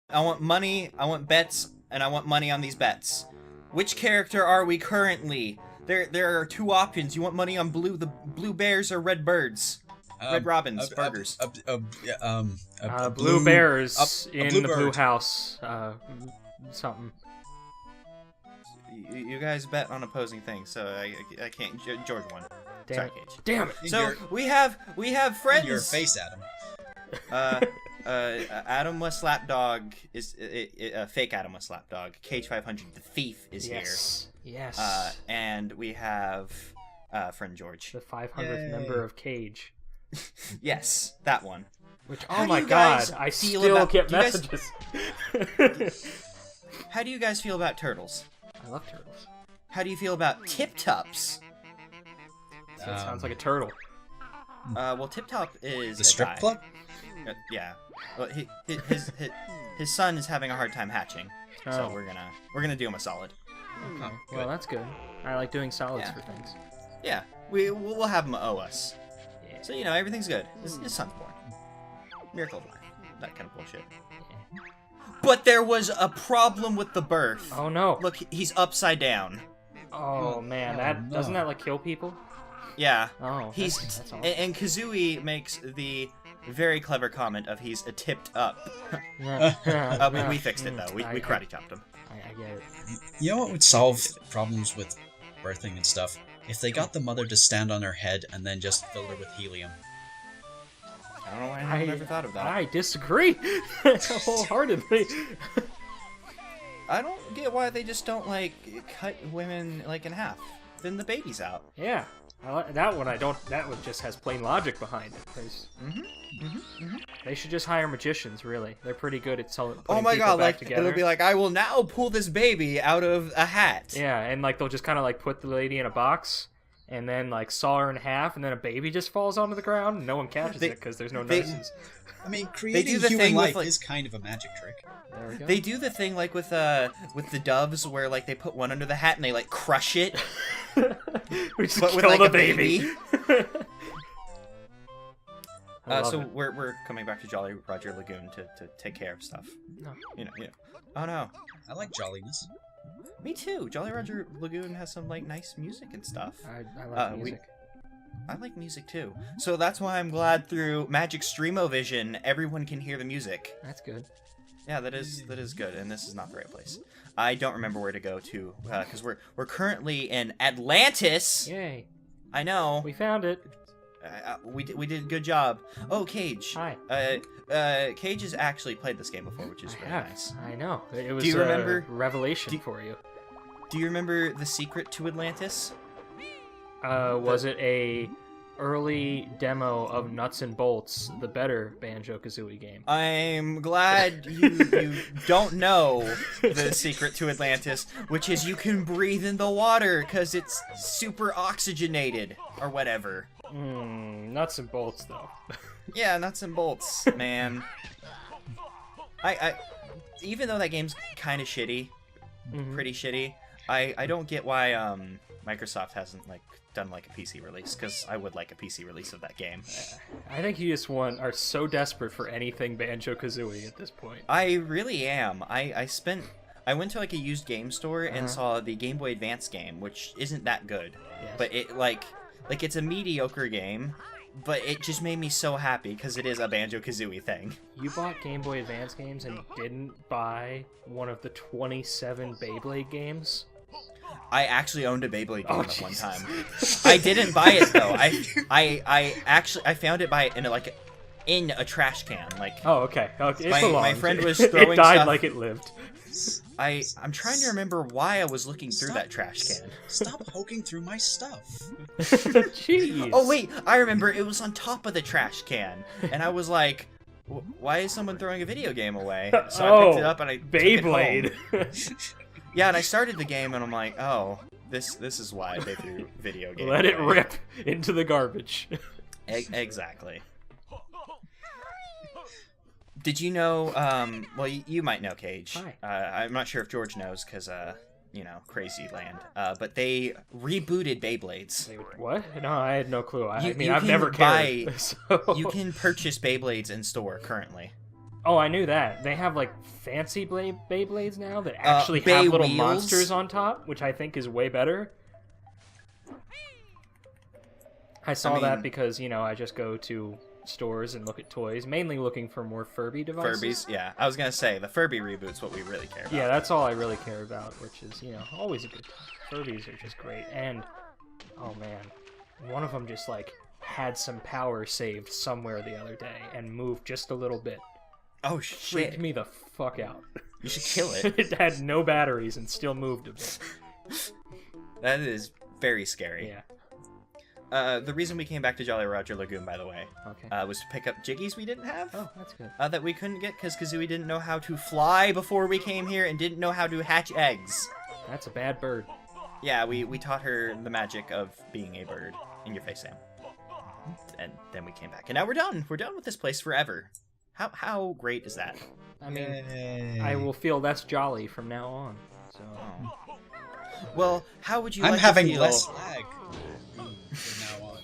I want money, I want bets, and I want money on these bets. Which character are we currently? There are two options. You want money on the blue bears or red birds? Red robins, burgers. Blue bears in blue the bird. blue house. Something. You guys bet on opposing things, so I can't. George won. Damn Sorry, it. Cage. Damn it. So we have friends. Your face, Adam. Adam was Slapdog is fake Adam was Slapdog. Cage 500, the thief, is here. Yes. And we have friend George. The 500th member of Cage. Yes, that one. Which, How oh do my you god, guys I feel still about- get do you guys- messages. How do you guys feel about turtles? I love turtles. How do you feel about Tip Tops? That sounds like a turtle. Well, Tip Top is The a strip guy. club? Yeah. Well, his son is having a hard time hatching, so Oh. we're gonna do him a solid. Okay. Well, that's good. I like doing solids Yeah. for things. Yeah, we'll have him owe us. Yeah. So everything's good. His son's born. Miracle of life. That kind of bullshit. But there was a problem with the birth. Oh no. Look, he's upside down. Oh man, no. doesn't that like kill people? Yeah. Oh, He's that's awesome. and Kazooie makes the very clever comment of he's a tipped up. Yeah. We fixed it though. We karate chopped him. I get it. You know what would solve problems with birthing and stuff? If they got the mother to stand on her head and then just fill her with helium. I don't know why I never thought of that. I disagree wholeheartedly. I don't get why they just don't cut women in half. Then the baby's out. Yeah, that one I don't. That one just has plain logic behind it. They should just hire magicians. Really, they're pretty good at putting Oh my people god! back together. It'll be I will now pull this baby out of a hat. Yeah, and they'll just kind of put the lady in a box, and then saw her in half, and then a baby just falls onto the ground, and no one catches it because there's no nurses. I mean, creating the human thing life with, is kind of a magic trick. There we go. They do the thing with the doves where they put one under the hat and they crush it. We just but with, kill the a baby. I love So it. we're coming back to Jolly Roger Lagoon to take care of stuff. No. Oh no. I like jolliness. Me too. Jolly Roger Lagoon has some nice music and stuff. I like music. I like music too. So that's why I'm glad through Magic Streamovision everyone can hear the music. That's good. Yeah, that is good, and this is not the right place. I don't remember where to go to because we're currently in Atlantis. Yay! I know. We found it. We did a good job. Oh, Cage. Hi. Cage has actually played this game before, which is really nice. I know. It was Do you remember? a revelation for you. Do you remember the secret to Atlantis? Was it a early demo of Nuts and Bolts, the better Banjo-Kazooie game? I'm glad you don't know the secret to Atlantis, which is you can breathe in the water because it's super oxygenated or whatever. Nuts and Bolts, though. Yeah, Nuts and Bolts, man. I even though that game's kind of shitty, pretty shitty, I don't get why Microsoft hasn't done a PC release, because I would like a PC release of that game. I think you just are so desperate for anything Banjo-Kazooie at this point. I really am. I went to a used game store and saw the Game Boy Advance game, which isn't that good. Yes. But it it's a mediocre game, but it just made me so happy because it is a Banjo-Kazooie thing. You bought Game Boy Advance games and didn't buy one of the 27 Beyblade games? I actually owned a Beyblade game at one Jesus. time. I didn't buy it though. I found it in a trash can. Oh, okay. It My belonged. friend was It throwing died stuff- like it lived. I'm trying to remember why I was looking through that trash can. Stop poking through my stuff. Jeez. Oh wait, I remember it was on top of the trash can, and I was like, "Why is someone throwing a video game away?" So I picked it up and I took it home. Beyblade. Yeah, and I started the game and I'm like, "Oh, this is why they threw video game." Let it away." rip into the garbage. Exactly. Did you know? Well, you might know, Cage. Hi. I'm not sure if George knows because crazy land. But they rebooted Beyblades. What? No, I had no clue. I You mean, I've never cared. So... You can purchase Beyblades in store currently. Oh, I knew that. They have, like, fancy Beyblades now that actually have little wheels? monsters on top, which I think is way better. I saw that because, I just go to stores and look at toys, mainly looking for more Furby devices. Furbies, yeah. I was going to say, the Furby reboot's what we really care about. Yeah, that's all I really care about, which is, always a good time. Furbies are just great. And, oh man, one of them just, like, had some power saved somewhere the other day and moved just a little bit. Oh, shit. Freaked me the fuck out. You should kill it. It had no batteries and still moved a bit. That is very scary. Yeah. The reason we came back to Jolly Roger Lagoon, by the way, Okay. was to pick up Jiggies we didn't have. Oh, that's good. That we couldn't get because Kazooie didn't know how to fly before we came here and didn't know how to hatch eggs. That's a bad bird. Yeah, we taught her the magic of being a bird. In your face, Sam. And then we came back. And now we're done. We're done with this place forever. How great is that? I mean, Yay. I will feel less jolly from now on. So. Oh. Well, how would you I'm like having to feel... less lag from now on.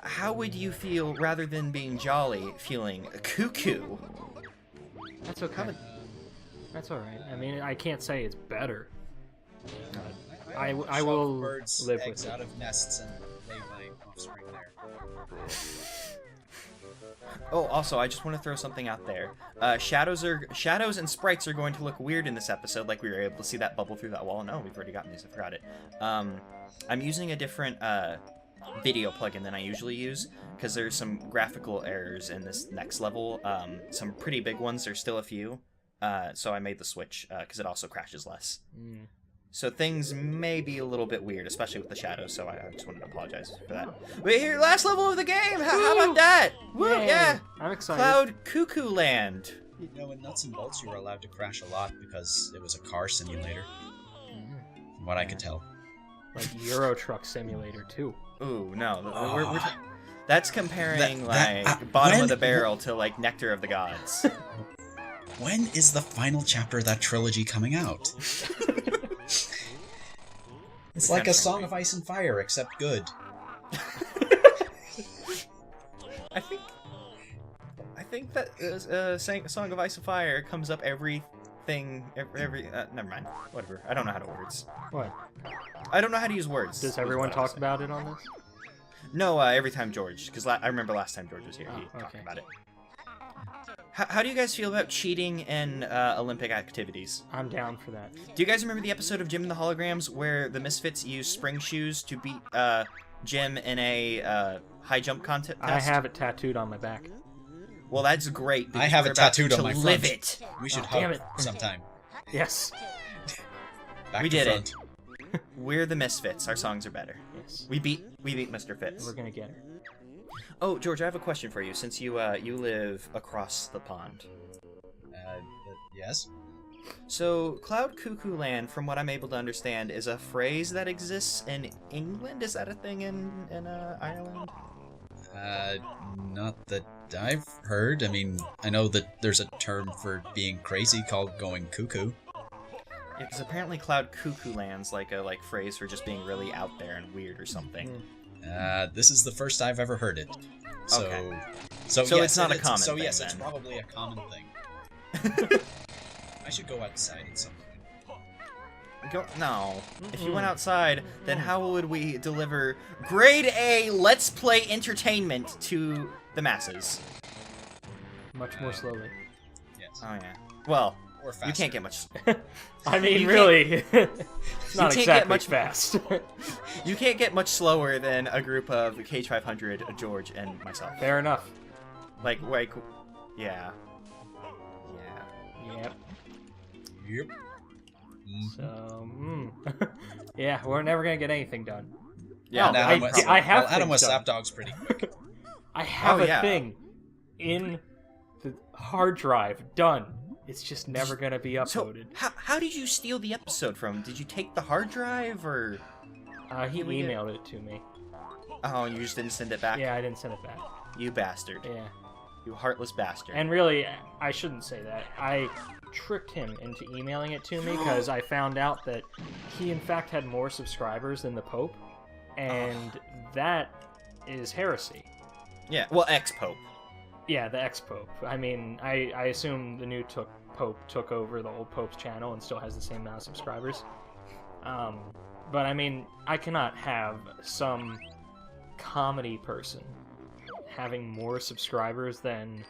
How would you feel, rather than being jolly, feeling Cuckoo? That's okay. That's alright. I mean, I can't say it's better. I shove will birds' live eggs with it. out of nests and lay my offspring there. Oh, also, I just want to throw something out there. Shadows and sprites are going to look weird in this episode, like we were able to see that bubble through that wall. No, we've already gotten these. I forgot it. I'm using a different video plugin than I usually use because there's some graphical errors in this next level. Some pretty big ones. There's still a few. So I made the switch because it also crashes less. Mm. So things may be a little bit weird, especially with the shadows, so I just wanted to apologize for that. Wait, here, last level of the game! How about that? Woo, Yay. yeah! I'm excited. Cloud Cuckoo Land! You know, in Nuts and Bolts, you were allowed to crash a lot because it was a car simulator. From what I could tell. Like Euro Truck Simulator 2. Ooh, no. That's comparing, that- bottom when- of the barrel to, like, Nectar of the Gods. When is the final chapter of that trilogy coming out? It's like a Song of Ice and Fire, except good. I think that Song of Ice and Fire comes up every never mind. Whatever. I don't know how to words. What? I don't know how to use words. Does everyone talk about it on this? No, every time George, because I remember last time George was here, he talked about it. How do you guys feel about cheating in Olympic activities? I'm down for that. Do you guys remember the episode of Jim and the Holograms where the Misfits used spring shoes to beat Jim in a high jump contest? I have it tattooed on my back. Well, that's great. I have it tattooed on my front. Live it. We should damn hug it. sometime. Yes. Back We to did front. it. We're the Misfits. Our songs are better. Yes. We beat Mr. Fitz. We're gonna get her. Oh, George, I have a question for you. Since you live across the pond. Yes? So, Cloud Cuckoo Land, from what I'm able to understand, is a phrase that exists in England. Is that a thing in Ireland? Not that I've heard. I mean, I know that there's a term for being crazy called going cuckoo. Yeah, because apparently Cloud Cuckoo Land's like a phrase for just being really out there and weird or something. This is the first I've ever heard it. So, Okay. so So yes, it's not a common So thing, yes, it's then. probably a common thing. I should go outside at some point. No. If you went outside, then how would we deliver grade A Let's Play entertainment to the masses? Much more slowly. Yes. Oh yeah. Well, Or faster. you can't get much. I mean, You really, it's not can't get exactly much- fast. You can't get much slower than a group of KH500, George, and myself. Fair enough. Like, yeah. Yep. Yep. So, yeah, we're never gonna get anything done. Yeah. No, Adam West, I have well, Adam things West done. Lapdog's pretty quick. I have Oh, a yeah. thing in the hard drive done. It's just never gonna be So, uploaded. how did you steal the episode from? Did you take the hard drive, or... He we get- emailed it to me. Oh, and you just didn't send it back? Yeah, I didn't send it back. You bastard. Yeah. You heartless bastard. And really, I shouldn't say that. I tricked him into emailing it to me because I found out that he, in fact, had more subscribers than the Pope, and that is heresy. Yeah, well, ex-Pope. Yeah, the ex-pope. I mean, I assume the new pope took over the old pope's channel and still has the same amount of subscribers. But I mean, I cannot have some comedy person having more subscribers than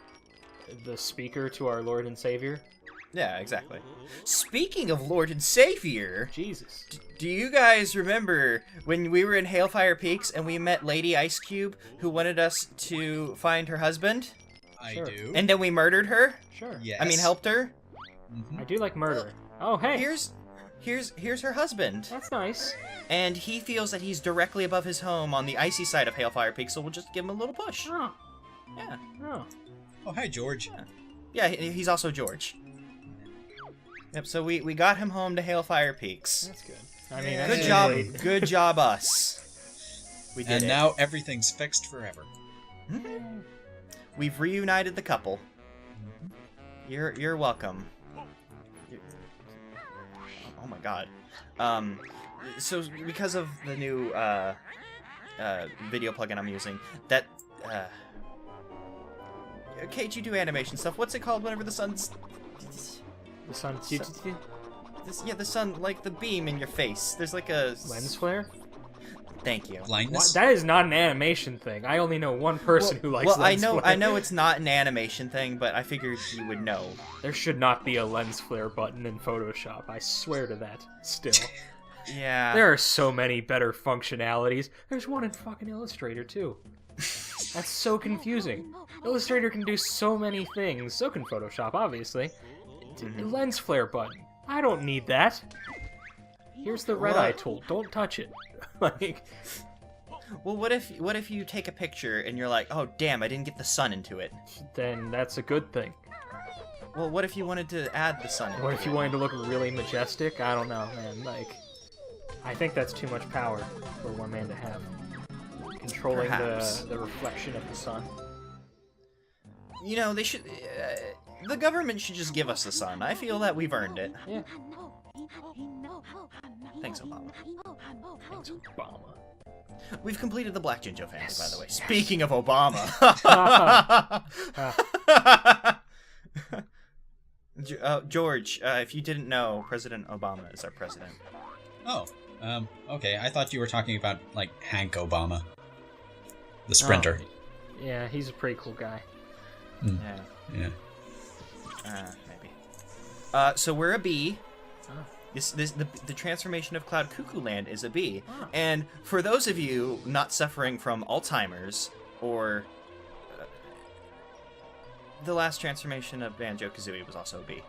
the speaker to our Lord and Savior. Yeah, exactly. Speaking of Lord and Savior, Jesus. Do you guys remember when we were in Hailfire Peaks and we met Lady Ice Cube, who wanted us to find her husband? I Sure. do. And then we murdered her? Sure. Yes. I mean, helped her? Mhm. I do like murder. Oh, hey. Here's her husband. That's nice. And he feels that he's directly above his home on the icy side of Hailfire Peaks, so we'll just give him a little push. Oh. Yeah. Oh. Oh, hi, George. Yeah, he's also George. Yep, so we got him home to Hailfire Peaks. That's good. I mean, Yeah. that's Good job. really- Good job, us. We did And it. now everything's fixed forever. We've reunited the couple. You're welcome. Oh my god. So because of the new video plugin I'm using, that Kate, you do animation stuff. What's it called whenever the sun's The sun. the sun, like the beam in your face. There's like a Lens flare? Thank you. Blindness? That is not an animation thing. I only know one person who likes Well, lens flare. I know it's not an animation thing, but I figured you would know. There should not be a lens flare button in Photoshop. I swear to that. Still. Yeah. There are so many better functionalities. There's one in fucking Illustrator, too. That's so confusing. Illustrator can do so many things. So can Photoshop, obviously. Lens flare button. I don't need that. Here's the red eye tool. Don't touch it. Like, Well, what if you take a picture and you're like, oh damn, I didn't get the sun into it. then that's a good thing. Well, what if you wanted to add the sun? What if you wanted to look really majestic? I don't know, man. Like, I think that's too much power for one man to have. Controlling Perhaps. the reflection of the sun. You know, they should. The government should just give us the sun. I feel that we've earned it. Yeah. Thanks, Obama. Thanks, Obama. We've completed the Black Jinjo family, by the way. Yes. Speaking of Obama. George, if you didn't know, President Obama is our president. Oh, okay. I thought you were talking about, like, Hank Obama. The sprinter. Yeah, he's a pretty cool guy. Yeah. Yeah. Maybe. So we're a bee. Oh. The transformation of Cloud Cuckoo Land is a bee. Oh. And for those of you not suffering from Alzheimer's or the last transformation of Banjo-Kazooie was also a bee.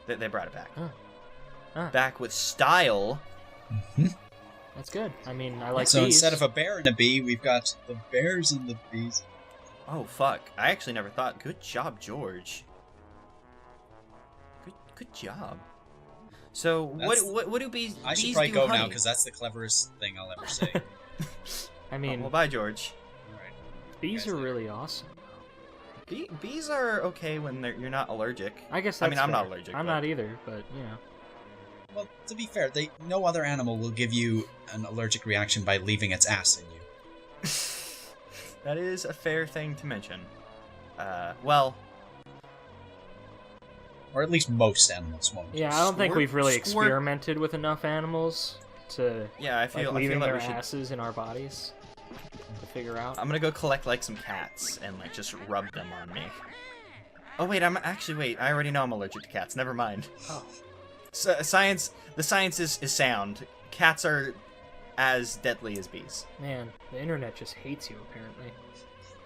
They brought it back. Oh. Back with style. That's good. I mean, I like So bees. instead of a bear and a bee, we've got the bears and the bees. Oh fuck! I actually never thought. Good job, George. Good job. So what do bees? I should bees probably do go honey? now because that's the cleverest thing I'll ever say. I mean, Well, bye, George. Alright. bees are really awesome. Bees are okay when you're not allergic. I guess I that's mean, I'm fair. not allergic, I'm but- not either, but, you know. Well, to be fair, no other animal will give you an allergic reaction by leaving its ass in you. That is a fair thing to mention. Well, Or at least most animals won't. Yeah, I don't think we've really Squirt. experimented with enough animals to, yeah, I feel leaving like their we should. asses in our bodies to figure out. I'm gonna go collect like some cats and like just rub them on me. Oh wait, I already know I'm allergic to cats. Never mind. Oh. So, the science is sound. Cats are as deadly as bees. Man, the internet just hates you, apparently.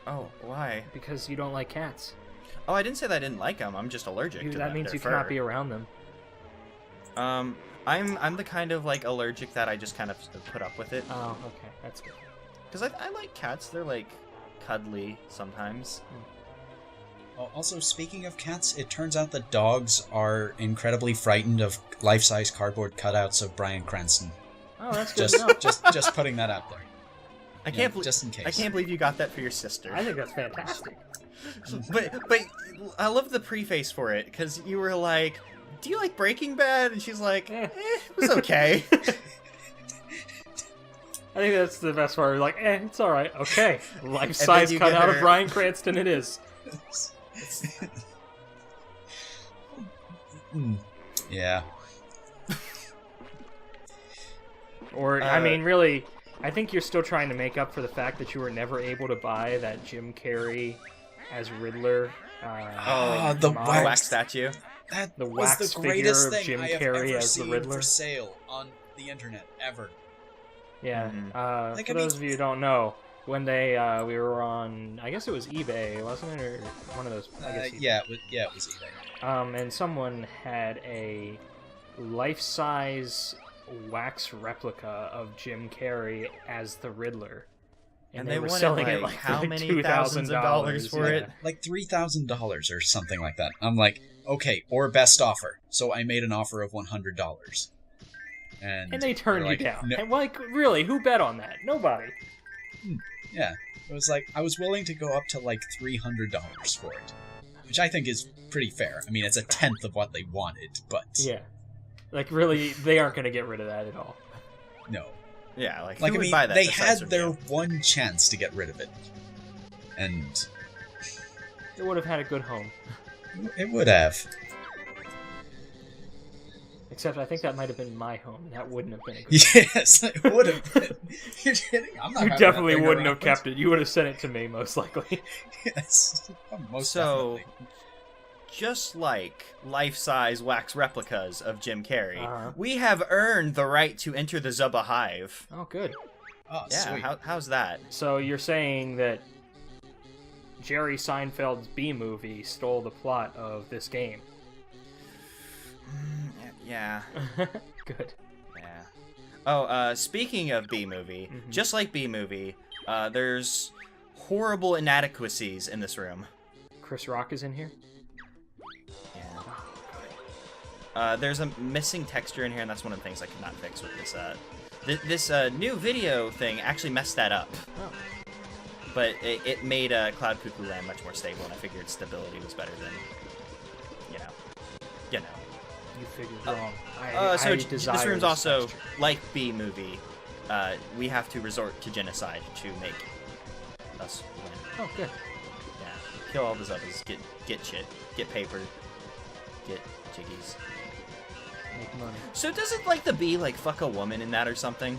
Oh, why? Because you don't like cats. Oh, I didn't say that I didn't like them. I'm just allergic to them. That means their you fur. cannot be around them. I'm the kind of like allergic that I just kind of put up with it. Oh, okay, that's good. Because I like cats. They're like cuddly sometimes. Also, speaking of cats, it turns out that dogs are incredibly frightened of life-size cardboard cutouts of Bryan Cranston. Oh, that's good to know. Just putting that out there. I You can't know, believe just in case. I can't believe you got that for your sister. I think that's fantastic. But I love the preface for it because you were like, "Do you like Breaking Bad?" And she's like, Eh. "It was okay." I think that's the best part. Like, it's alright. Okay. Life-size you get cutout of her- Bryan Cranston it is. Yeah. Or, I mean, really, I think you're still trying to make up for the fact that you were never able to buy that Jim Carrey as Riddler. The wax statue. That The was wax the greatest figure of thing Jim I have Carrey ever as the seen Riddler. for sale on the internet ever. Yeah. Like, For I mean- those of you who don't know, when we were on, I guess it was eBay, wasn't it, or one of those? I guess Yeah, it was eBay. And someone had a life-size wax replica of Jim Carrey as the Riddler, And they were wanted, selling like, it like how for like many thousands of dollars for yeah. it? Like $3,000 or something like that. I'm like, okay, or best offer. So I made an offer of $100. And And they turned they're you like, down. "No." And like, really, who bet on that? Nobody. Yeah. It was like, I was willing to go up to like $300 for it. Which I think is pretty fair. I mean, it's a tenth of what they wanted, but Yeah. Like, really, they aren't going to get rid of that at all. no. Yeah, like, Like, who I would mean, buy that they besides had from their you? one chance to get rid of it. And They would have had a good home. it would have. Except I think that might have been my home, and that wouldn't have been a good Yes, it would have been. You're kidding? I'm not You having that definitely thing wouldn't around. have kept it. You would have sent it to me, most likely. Yes. Most So, definitely. just like life-size wax replicas of Jim Carrey, Uh-huh. we have earned the right to enter the Zubba Hive. Oh, good. Oh, Yeah, sweet. how's that? So you're saying that Jerry Seinfeld's B-movie stole the plot of this game? Yeah, Good. yeah. Oh, speaking of B-movie, just like B-movie, there's horrible inadequacies in this room. Chris Rock is in here? Yeah. There's a missing texture in here, and that's one of the things I could not fix with this. This new video thing actually messed that up. Oh. But it made Cloud Cuckoo Land much more stable, and I figured stability was better than, you know. You figured wrong. So I this desire room's this also, texture. like B-movie, we have to resort to genocide to make us win. Oh, good. Yeah, kill all the Zubbas, get shit, get paper, get jiggies. Make money. So doesn't, like, the bee, like, fuck a woman in that or something?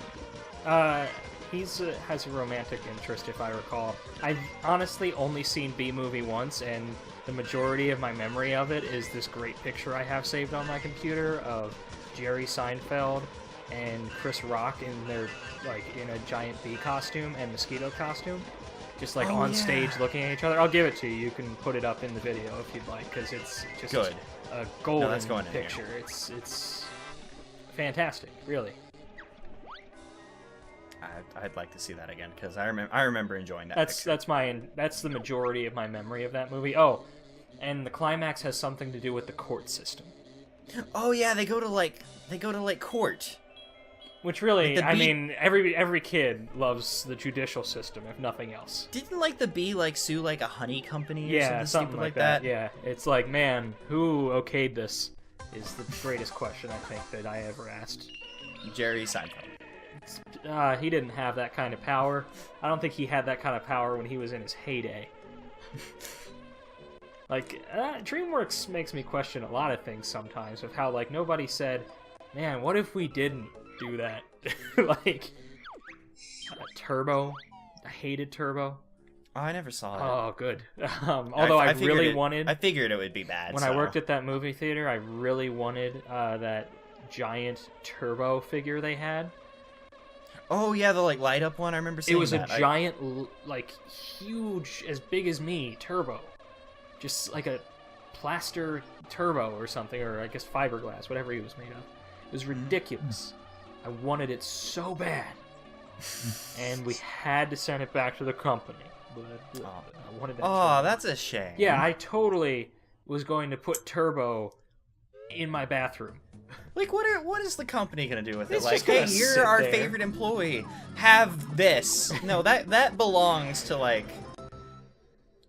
He's has a romantic interest, if I recall. I've honestly only seen B-movie once, and the majority of my memory of it is this great picture I have saved on my computer of Jerry Seinfeld and Chris Rock in their, like, in a giant bee costume and mosquito costume, just like on stage looking at each other. I'll give it to you. You can put it up in the video if you'd like, because it's just Good. a golden that's going in here. picture. It's fantastic, really. I'd like to see that again, because I remember enjoying that picture. That's the majority of my memory of that movie. Oh, and the climax has something to do with the court system, Oh yeah, they go to court. which really, Like the I bee- mean, every kid loves the judicial system, if nothing else. Didn't like the bee like sue like a honey company or Yeah, something something stupid like that. Yeah, it's like, man, who okayed this? Is the greatest question I think that I ever asked. Jerry Seinfeld. He didn't have that kind of power. I don't think he had that kind of power when he was in his heyday. Like, DreamWorks makes me question a lot of things sometimes, of how, like, nobody said, man, what if we didn't do that? Like, Turbo. I hated Turbo. Oh, I never saw it. Oh, good. Although I figured really it- wanted... I figured it would be bad. When so. I worked at that movie theater, I really wanted that giant Turbo figure they had. Oh yeah, the like light up one. I remember seeing It was that. a giant, like, huge, as big as me, Turbo. Just like a plaster Turbo or something, or I guess fiberglass, whatever he was made of. It was ridiculous. I wanted it so bad. And we had to send it back to the company. But I wanted that Oh, Turbo. that's a shame. Yeah, I totally was going to put Turbo in my bathroom. Like, what is the company gonna do with it? It's Like, just gonna hey, sit you're our there. favorite employee. Have this. No, that belongs to like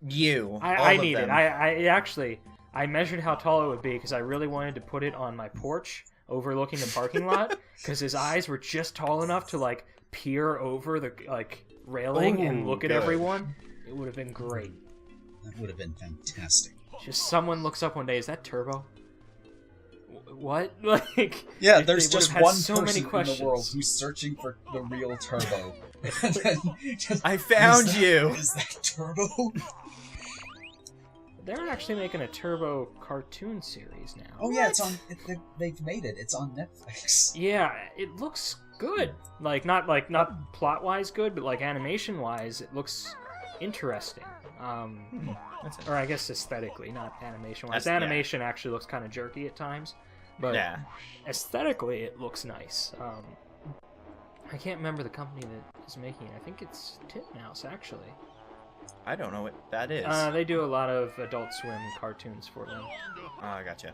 you. I all need of it. them. I actually measured how tall it would be because I really wanted to put it on my porch overlooking the parking lot because his eyes were just tall enough to like peer over the like railing and Ooh, look at good. everyone. It would have been great. That would have been fantastic. Just someone looks up one day, is that Turbo? What? Like, Yeah, if there's they would just have had one so person many in the questions. world who's searching for the real Turbo. And then just, I found you! Is that Turbo? They're actually making a Turbo cartoon series now. Oh yeah, it's on. They've made it. It's on Netflix. Yeah, it looks good. Like not plot wise good, but like animation wise, it looks interesting. Or I guess aesthetically, not animation wise. Animation actually looks kind of jerky at times, but aesthetically it looks nice. I can't remember the company that is making it. I think it's Titmouse actually. I don't know what that is. They do a lot of Adult Swim cartoons for them. Oh, I gotcha.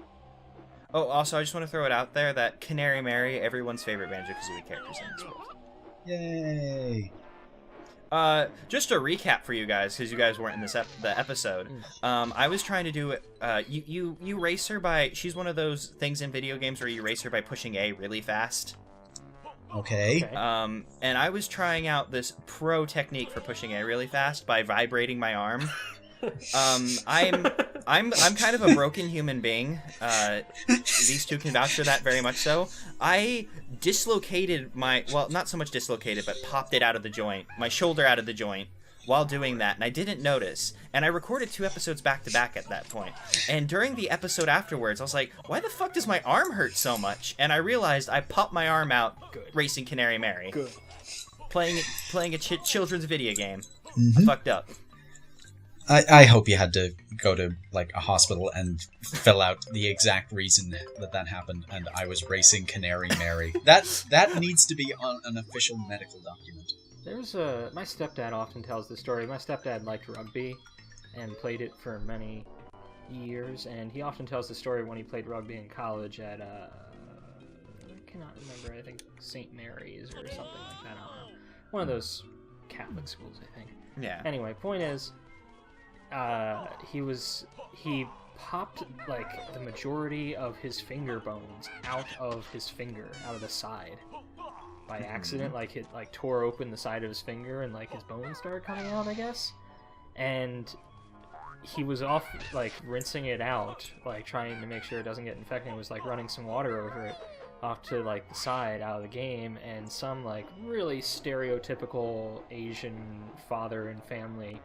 Oh, also, I just want to throw it out there that Canary Mary, everyone's favorite Banjo-Kazooie characters in this world. Yay! Just a recap for you guys, because you guys weren't in this the episode. I was trying to do it. You race her by. She's one of those things in video games where you race her by pushing A really fast. Okay. And I was trying out this pro technique for pushing A really fast by vibrating my arm. I'm kind of a broken human being. These two can vouch for that very much so. I dislocated not so much dislocated, but popped it out of the joint, my shoulder out of the joint, while doing that, and I didn't notice. And I recorded 2 episodes back to back at that point. And during the episode afterwards, I was like, why the fuck does my arm hurt so much? And I realized I popped my arm out racing Canary Mary. Good. Playing a children's video game. Mm-hmm. I fucked up. I hope you had to go to like a hospital and fill out the exact reason that happened, and I was racing Canary Mary. That needs to be on an official medical document. There's my stepdad often tells the story. My stepdad liked rugby and played it for many years, and he often tells the story when he played rugby in college at I cannot remember, I think St. Mary's or something like that. I don't know. One of those Catholic schools, I think. Yeah. Anyway, point is, he popped like the majority of his finger bones out of the side by accident. Like it like tore open the side of his finger and like his bones started coming out, I guess. And he was off like rinsing it out, like trying to make sure it doesn't get infected. He was like running some water over it off to like the side out of the game, and some like really stereotypical Asian father and family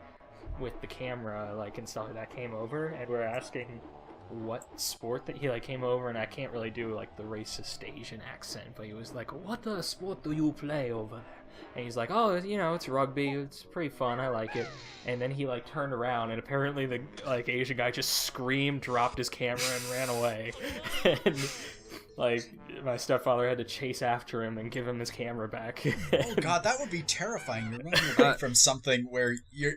with the camera like and stuff like that came over, and we're asking what sport that he like came over, and I can't really do like the racist Asian accent, but he was like, what sport do you play over there? And he's like, oh, you know, it's rugby, it's pretty fun, I like it. And then he like turned around, and apparently the like Asian guy just screamed, dropped his camera, and ran away. And like my stepfather had to chase after him and give him his camera back. Oh god, that would be terrifying. You're running away from something where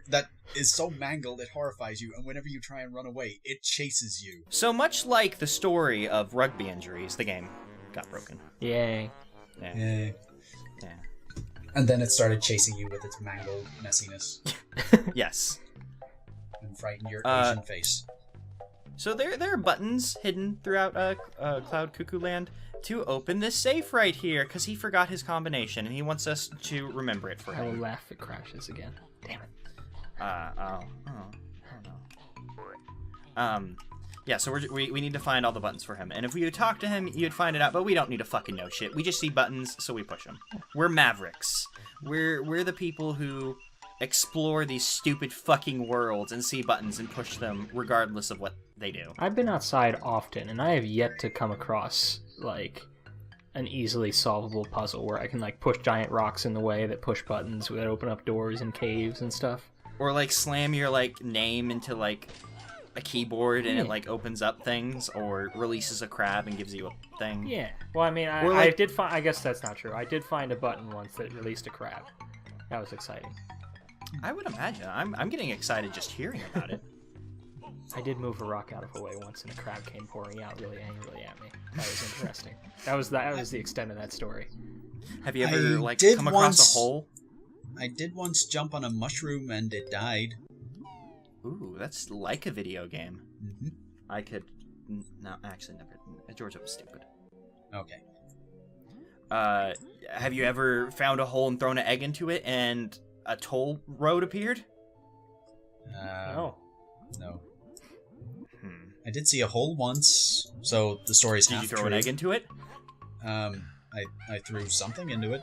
that is so mangled it horrifies you, and whenever you try and run away, it chases you. So much like the story of rugby injuries, the game got broken. Yay. Yeah. Yeah. And then it started chasing you with its mangled messiness. Yes. And frightened your Asian face. So there are buttons hidden throughout Cloud Cuckoo Land to open this safe right here, because he forgot his combination, and he wants us to remember it for I will him. laugh if it crashes again. Damn it. I don't know. Yeah, so we need to find all the buttons for him. And if we would talk to him, you'd find it out, but we don't need to fucking know shit. We just see buttons, so we push them. We're mavericks. We're the people who explore these stupid fucking worlds and see buttons and push them regardless of what they do. I've been outside often, and I have yet to come across, like, an easily solvable puzzle where I can, like, push giant rocks in the way that push buttons that open up doors and caves and stuff. Or, like, slam your, like, name into, like, a keyboard and it, like, opens up things, or releases a crab and gives you a thing. Yeah. Well, I mean, I did find... I guess that's not true. I did find a button once that released a crab. That was exciting. I would imagine. I'm getting excited just hearing about it. I did move a rock out of the way once, and a crab came pouring out really angrily at me. That was interesting. That was the extent of that story. Have you ever come across a hole? I did once jump on a mushroom and it died. Ooh, that's like a video game. Mm-hmm. I could... No, actually, never. Georgia was stupid. Okay. Have you ever found a hole and thrown an egg into it and a toll road appeared? No. No. Hmm. I did see a hole once, so the story's Did half you throw true. an egg into it? I threw something into it.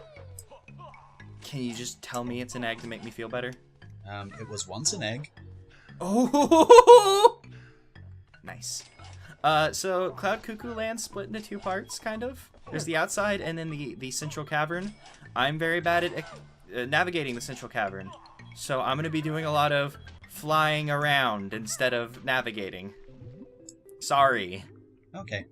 Can you just tell me it's an egg to make me feel better? It was once an egg. Oh! Nice. So Cloud Cuckoo Land split into 2 parts, kind of. There's the outside and then the central cavern. I'm very bad at navigating the central cavern, so I'm going to be doing a lot of flying around instead of navigating. Sorry. Okay.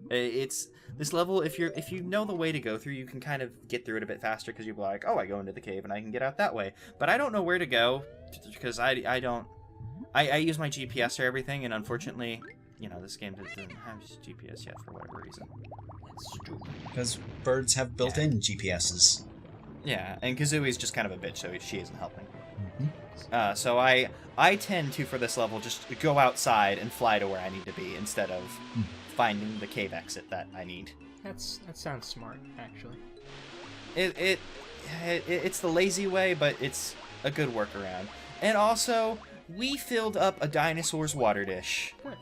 It's this level. If you know the way to go through, you can kind of get through it a bit faster because you're like, oh, I go into the cave and I can get out that way. But I don't know where to go because I use my GPS for everything, and unfortunately, this game doesn't have GPS yet for whatever reason. It's stupid. Because birds have built-in GPSs. Yeah, and Kazooie's just kind of a bitch, so she isn't helping. Mm-hmm. So I tend to, for this level, just go outside and fly to where I need to be instead of finding the cave exit that I need. That sounds smart, actually. It's the lazy way, but it's a good workaround. And also, we filled up a dinosaur's water dish. Good.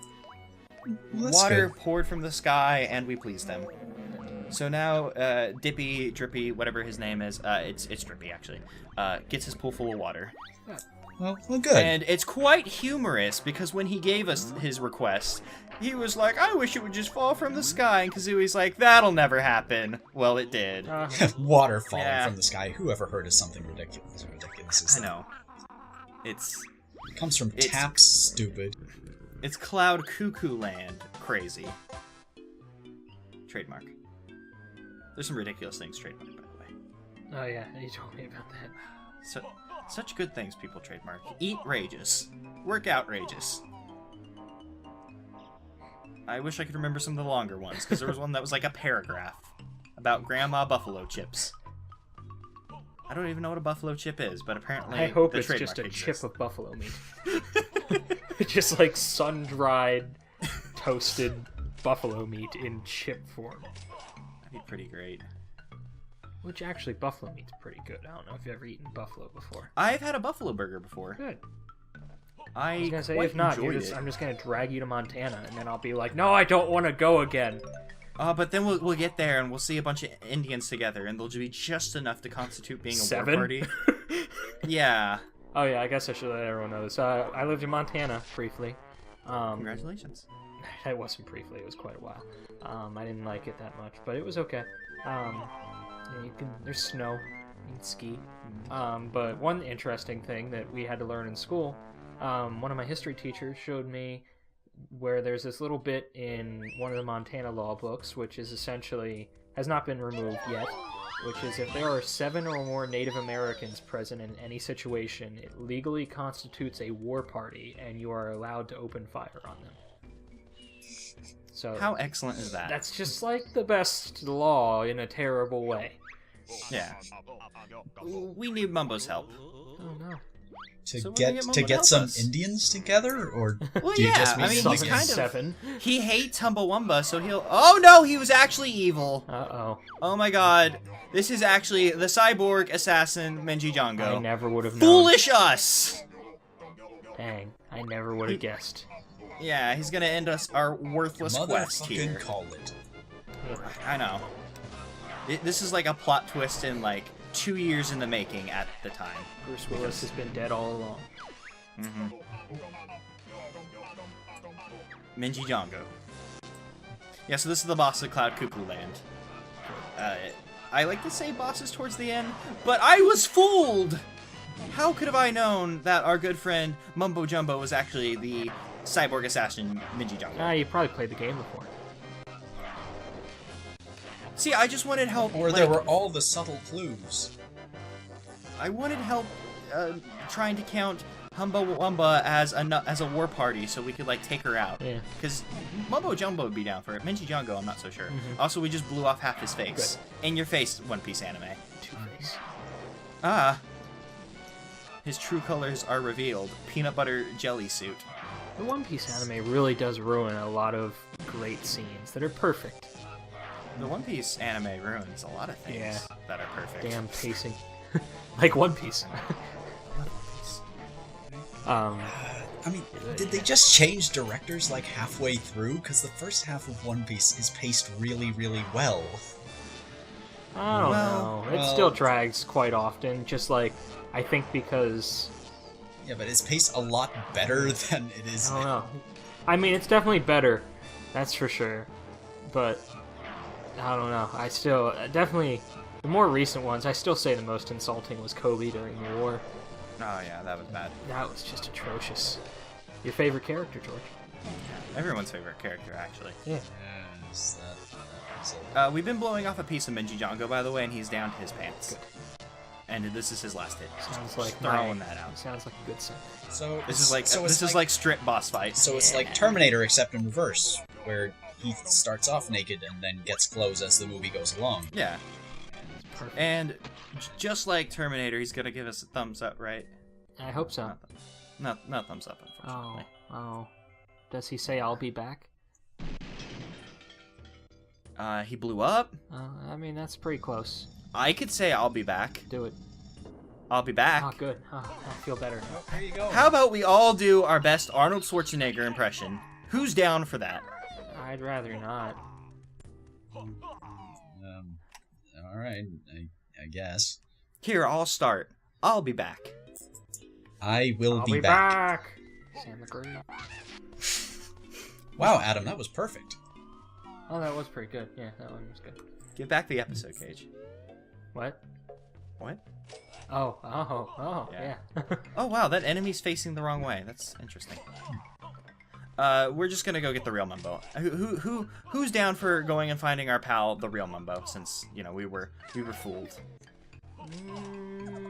Well, Water good. poured from the sky, and we pleased them. So now, Dippy, Drippy, whatever his name is, it's Drippy actually, gets his pool full of water. Well, good. And it's quite humorous because when he gave us his request, he was like, "I wish it would just fall from the sky," and Kazooie's like, "That'll never happen." Well, it did. Water falling Yeah. from the sky. Whoever heard of something ridiculous? Ridiculous is I that? know. It Comes from taps, stupid. It's Cloud Cuckoo Land. Crazy. Trademark. There's some ridiculous things trademarked, by the way. Oh yeah, you told me about that. Such good things people trademark. Eat rageous. Work outrageous. I wish I could remember some of the longer ones, because there was one that was like a paragraph about Grandma Buffalo Chips. I don't even know what a buffalo chip is, but apparently I hope the it's trademark just a exists. chip of buffalo meat. Just like sun-dried, toasted buffalo meat in chip form. That'd be pretty great. Which actually, buffalo meat's pretty good. I don't know if you've ever eaten buffalo before. I've had a buffalo burger before. Good. I was gonna say, quite if not, enjoyed it. I'm just gonna drag you to Montana, and then I'll be like, no, I don't want to go again. But then we'll get there and we'll see a bunch of Indians together, and they'll be just enough to constitute being a 7? war party. Yeah. Oh yeah, I guess I should let everyone know this. I lived in Montana briefly. Congratulations. It wasn't briefly; it was quite a while. I didn't like it that much, but it was okay. There's snow, you can ski. But one interesting thing that we had to learn in school, one of my history teachers showed me where there's this little bit in one of the Montana law books, which is essentially has not been removed yet, which is if there are 7 or more Native Americans present in any situation, it legally constitutes a war party, and you are allowed to open fire on them. So How excellent is that? that's just like the best law in a terrible way. Yeah. We need Mumbo's help. Oh no. To So we're gonna get Mumbo to to get help some us. Indians together, or Well, do you yeah, just mean I mean, he's something kind else? of- 7. He hates Humbawamba, so he'll... Oh, no, he was actually evil. Uh-oh. Oh, my God. This is actually the cyborg assassin Menji I Jango. never would have known. Foolish us! Dang, I never would have guessed. Yeah, he's gonna end us our worthless quest Motherfucking here. call it. I know. This is like a plot twist in like 2 years in the making at the time. Bruce Willis has been dead all along. Menji Jango. Yeah, so this is the boss of Cloud Cuckoo Land. I like to say bosses towards the end, but I was fooled! How could have I known that our good friend Mumbo Jumbo was actually the cyborg assassin Menji Jango? Ah, you probably played the game before. See, I just wanted help. Or there were all the subtle clues. I wanted help trying to count Humbawamba as a war party so we could like take her out. Yeah. Because Mumbo Jumbo would be down for it. Menji Jango, I'm not so sure. Also, we just blew off half his face. In your face, One Piece anime. Two-Face. Ah. His true colors are revealed. Peanut butter jelly suit. The One Piece anime really does ruin a lot of great scenes that are perfect. The One Piece anime ruins a lot of things Yeah. that are perfect. Damn pacing. Like One Piece. I mean, did they just change directors like halfway through? Because the first half of One Piece is paced really, really well. I don't know. It still drags quite often, just like, I think because... Yeah, but it's paced a lot better than it is... I don't know. I mean, it's definitely better, that's for sure. But, I don't know. I still, definitely, the more recent ones, I still say the most insulting was Kobe during the war. Oh yeah, that was bad. That was just atrocious. Your favorite character, George? Yeah, everyone's favorite character, actually. Yeah. Yes, that was it. We've been blowing off a piece of Menji Django, by the way, and he's down to his pants. Good. And this is his last hit. Sounds like throwing that out. Sounds like a good sign. So This is like strip boss fight. So it's like Terminator, except in reverse, where he starts off naked and then gets clothes as the movie goes along. Yeah. Perfect. And just like Terminator, he's gonna give us a thumbs up, right? I hope so. Not thumbs up, unfortunately. Oh. Does he say I'll be back? He blew up. I mean, that's pretty close. I could say I'll be back. Do it. I'll be back. Oh, good. Oh, I feel better. Oh, there you go. How about we all do our best Arnold Schwarzenegger impression? Who's down for that? I'd rather not. All right, I guess. Here, I'll start. I'll be back. I will I'll be back. Sam McGree. Wow, Adam, that was perfect. Oh, that was pretty good. Yeah, that one was good. Give back the episode, Cage. What? What? Yeah. Oh wow, that enemy's facing the wrong way. That's interesting. We're just gonna go get the real Mumbo. Who's down for going and finding our pal, the real Mumbo? Since we were fooled.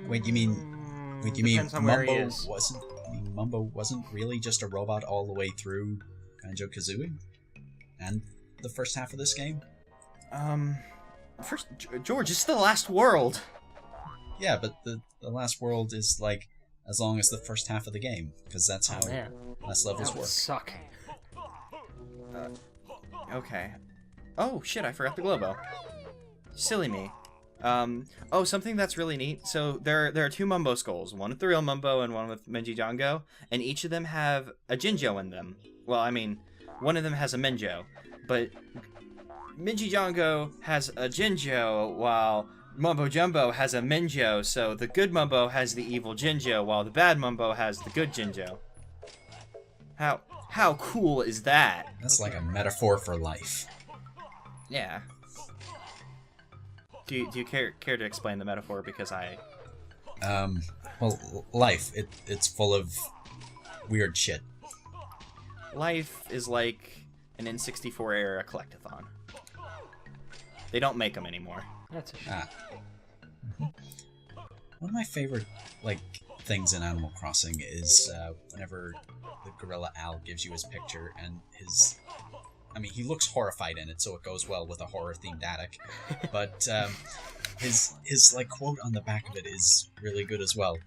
Wait, you mean Depends on where he Mumbo is. wasn't really just a robot all the way through Banjo-Kazooie and the first half of this game? First, George, it's the last world. Yeah, but the last world is like as long as the first half of the game, because that's how last levels That would work. suck. Okay. Oh shit, I forgot the Globo. Silly me. Something that's really neat. So there are two Mumbo skulls, one with the real Mumbo and one with Menji Django, and each of them have a Jinjo in them. Well, I mean, one of them has a Menjo, but Menji Django has a Jinjo while Mumbo Jumbo has a Menjo, so the good Mumbo has the evil Jinjo while the bad Mumbo has the good Jinjo. How cool is that? That's like a metaphor for life. Yeah. Do you care to explain the metaphor? Because Well, life, it's full of weird shit. life is like an N64 era collectathon. They don't make them anymore. That's a shame. One of my favorite things in Animal Crossing is whenever the gorilla Al gives you his picture and he looks horrified in it, so it goes well with a horror-themed attic. But his quote on the back of it is really good as well.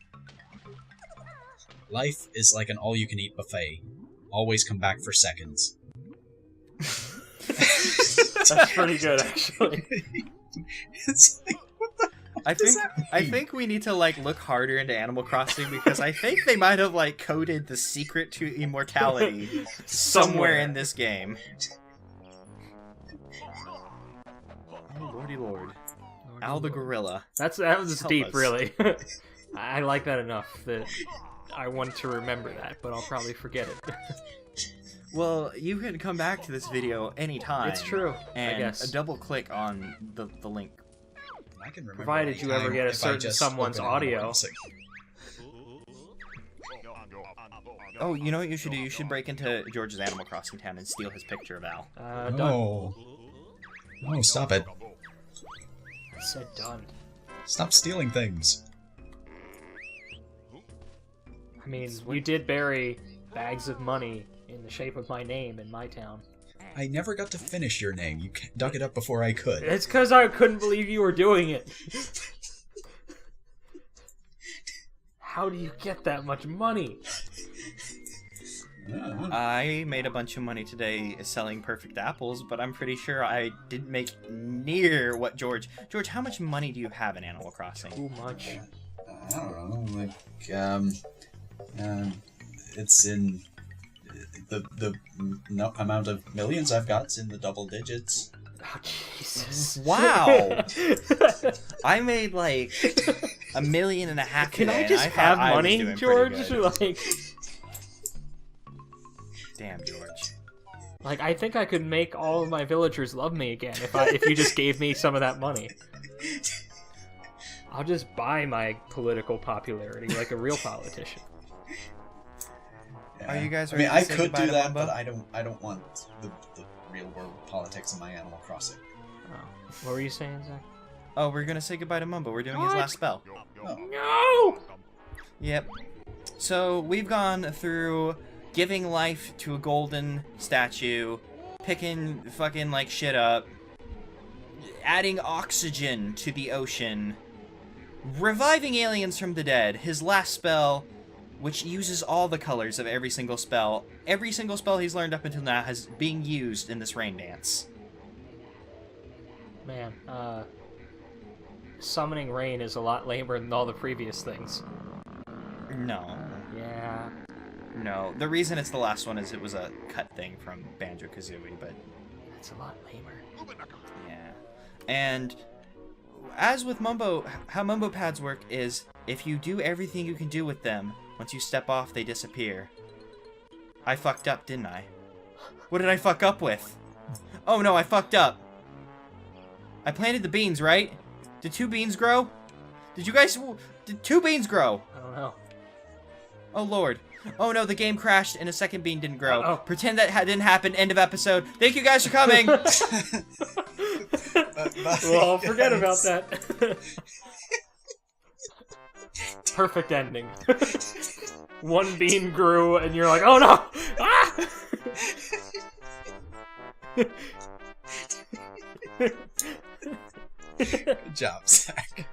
Life is like an all-you-can-eat buffet. Always come back for seconds. That's pretty good, actually. It's like, what the fuck does that mean? I think we need to look harder into Animal Crossing, because I think they might have coded the secret to immortality somewhere in this game. Oh lordy lord. Al the gorilla. That was Help deep, us. really. I like that enough that I want to remember that, but I'll probably forget it. Well, you can come back to this video anytime. It's true, And I guess. double click on the link. I can remember Provided you ever anytime get a if I certain just someone's open Animal audio. Crossing. Oh, you know what you should do? You should break into George's Animal Crossing town and steal his picture of Al. Done. No. No, stop it. I said done. Stop stealing things. I mean, you did bury bags of money in the shape of my name in my town. I never got to finish your name. You dug it up before I could. It's because I couldn't believe you were doing it. How do you get that much money? I made a bunch of money today selling perfect apples, but I'm pretty sure I didn't make near what George, how much money do you have in Animal Crossing? Too much. I don't know, it's in the no amount of millions I've got is in the double digits. Oh, Jesus. Wow. I made like $1.5 million Can today, I and just thought have I was money, doing George? pretty good. Like, Damn, George. like I think I could make all of my villagers love me again if you just gave me some of that money. I'll just buy my political popularity like a real politician. Are you guys I mean, ready I to say could goodbye do to that, Mumbo? but I don't want the real world politics of my Animal Crossing. Oh. What were you saying, Zach? Oh, we're gonna say goodbye to Mumbo. We're doing his What? last spell. No! Yep. So we've gone through giving life to a golden statue, picking fucking like shit up, adding oxygen to the ocean, reviving aliens from the dead. His last spell, which uses all the colors of every single spell. Every single spell he's learned up until now has being used in this rain dance. Man, summoning rain is a lot lamer than all the previous things. No. Yeah. No. The reason it's the last one is it was a cut thing from Banjo-Kazooie, but That's a lot lamer. yeah. And as with Mumbo, how Mumbo pads work is if you do everything you can do with them, once you step off, they disappear. I fucked up, didn't I? What did I fuck up with? Oh no, I fucked up. I planted the beans, right? Did 2 beans grow? Did 2 beans grow? I don't know. Oh lord. Oh no, the game crashed and a second bean didn't grow. Uh-oh. Pretend that didn't happen. End of episode. Thank you guys for coming. Well, forget about that. Perfect ending. 1 bean grew, and you're like, oh no! Ah! Good job, Zach.